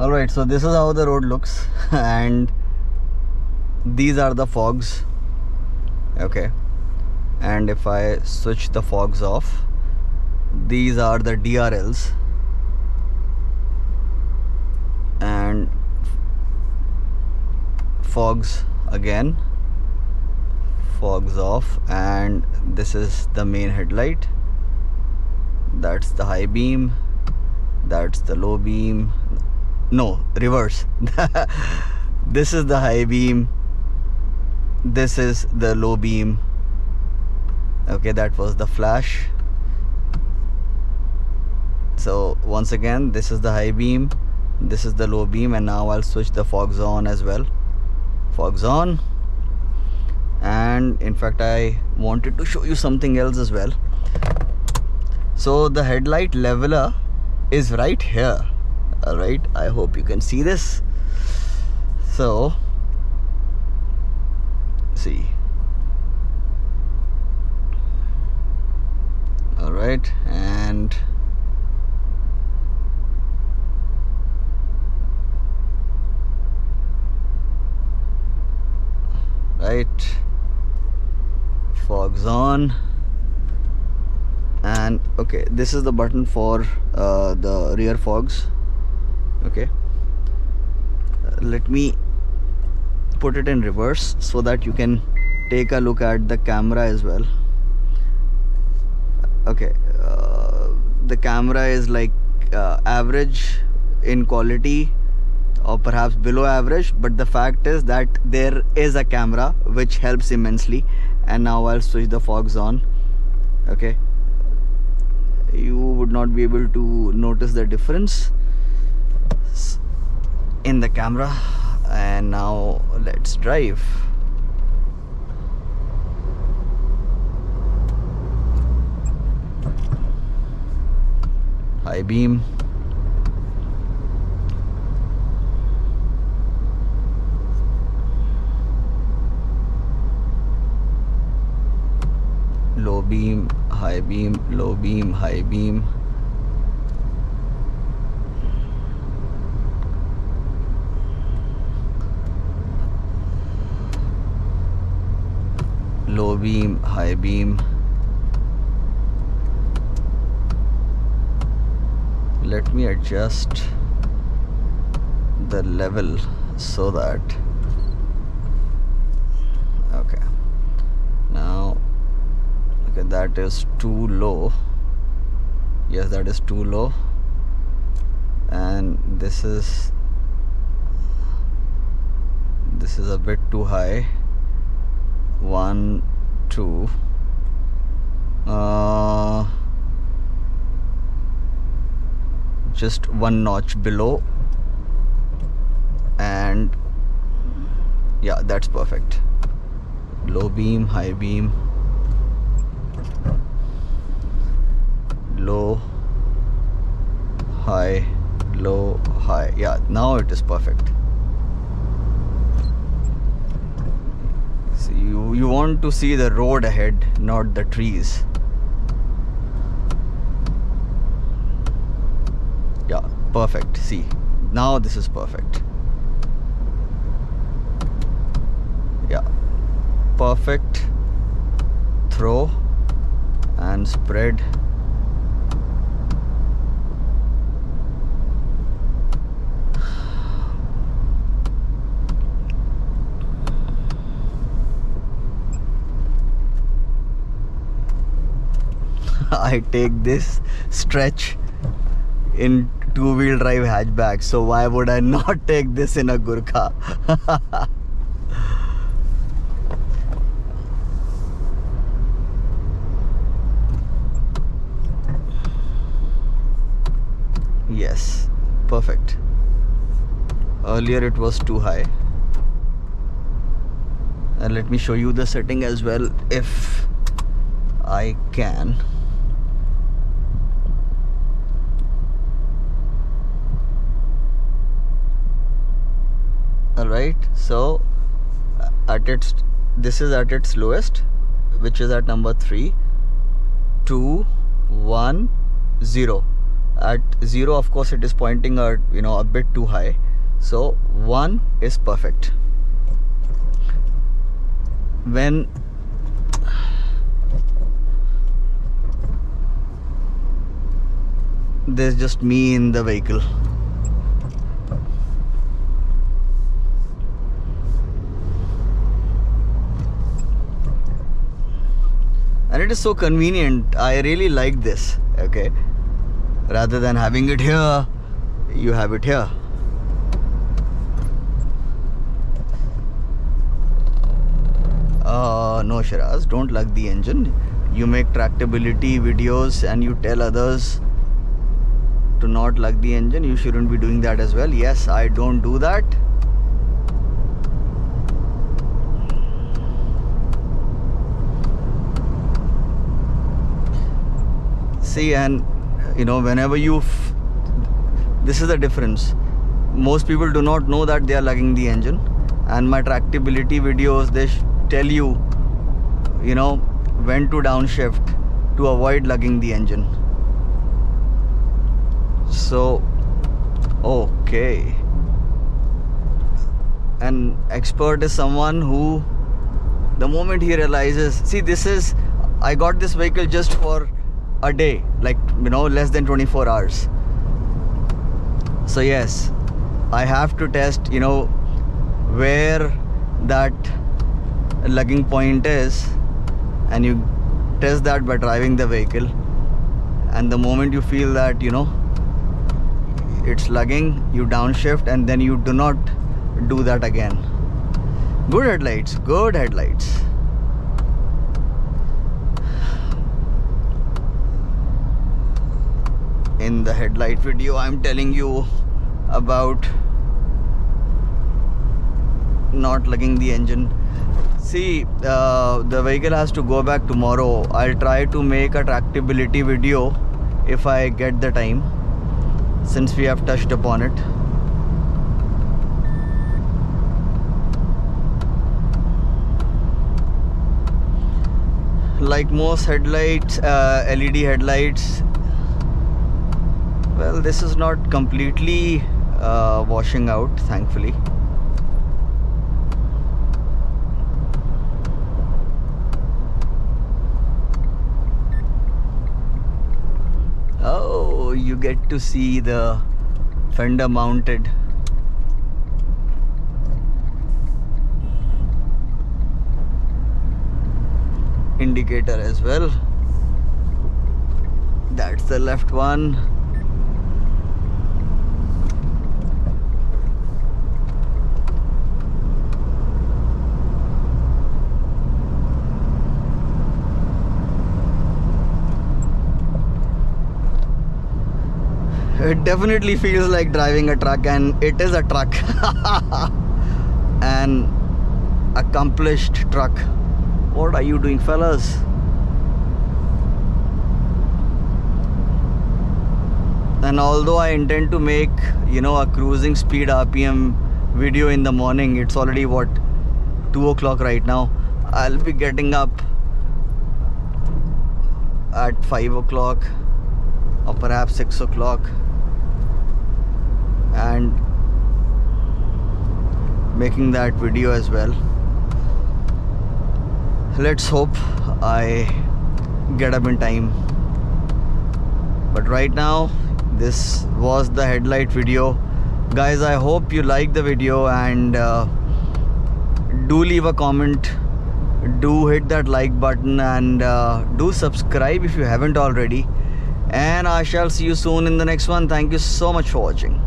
Alright, so this is how the road looks and these are the fogs. Okay, and if I switch the fogs off, these are the DRLs and fogs again, fogs off, and this is the main headlight. That's the high beam, that's the low beam. No, reverse. This is the high beam, this is the low beam. Okay, that was the flash. So once again, this is the high beam, this is the low beam, and now I'll switch the fogs on as well. Fogs on. And in fact, I wanted to show you something else as well. So the headlight leveler is right here. Alright, I hope you can see this. So see, alright, and right, fogs on. And okay, this is the button for the rear fogs. Okay, let me put it in reverse so that you can take a look at the camera as well. Okay, the camera is like average in quality or perhaps below average, but the fact is that there is a camera which helps immensely. And now I'll switch the fogs on. Okay, you would not be able to notice the difference in the camera. And now let's drive. High beam, low beam, high beam, low beam, high beam. Low beam, high beam. Let me adjust the level so that, okay, now, okay, that is too low. Yes, that is too low. And this is a bit too high. 1, 2, just one notch below, and yeah, that's perfect. Low beam, high beam, low, high, low, high. Yeah, now it is perfect. See, you want to see the road ahead, not the trees. Yeah, perfect. See, now this is perfect. Yeah, perfect. Throw and spread. I take this stretch in two-wheel drive hatchback, so why would I not take this in a Gurkha? Yes, perfect. Earlier it was too high. And let me show you the setting as well if I can. Alright, so this is at its lowest, which is at number 3, 2, 1, 0. At 0, of course, it is pointing a bit too high. So 1 is perfect. When there's just me in the vehicle. And it is so convenient. I really like this. Okay, rather than having it here, you have it here. No, Shiraz, don't lug the engine. You make tractability videos and you tell others to not lug the engine. You shouldn't be doing that as well. Yes, I don't do that. See, and whenever this is the difference. Most people do not know that they are lugging the engine, and my tractability videos, they tell you when to downshift to avoid lugging the engine. So okay, an expert is someone who, the moment he realizes, see, I got this vehicle just for a day, like less than 24 hours. So yes, I have to test where that lugging point is, and you test that by driving the vehicle. And the moment you feel that it's lugging, you downshift, and then you do not do that again. Good headlights, good headlights. In the headlight video, I'm telling you about not lugging the engine. See, the vehicle has to go back tomorrow. I'll try to make a tractability video if I get the time, since we have touched upon it. Like most headlights, LED headlights, well, this is not completely washing out, thankfully. Oh, you get to see the fender mounted indicator as well. That's the left one. It definitely feels like driving a truck, and it is a truck. An accomplished truck. What are you doing, fellas? And although I intend to make a cruising speed RPM video in the morning, it's already what, 2 o'clock right now. I'll be getting up at 5 o'clock or perhaps 6 o'clock and making that video as well. Let's hope I get up in time. But right now, this was the headlight video. Guys, I hope you liked the video, and do leave a comment, do hit that like button, and do subscribe if you haven't already. And I shall see you soon in the next one. Thank you so much for watching.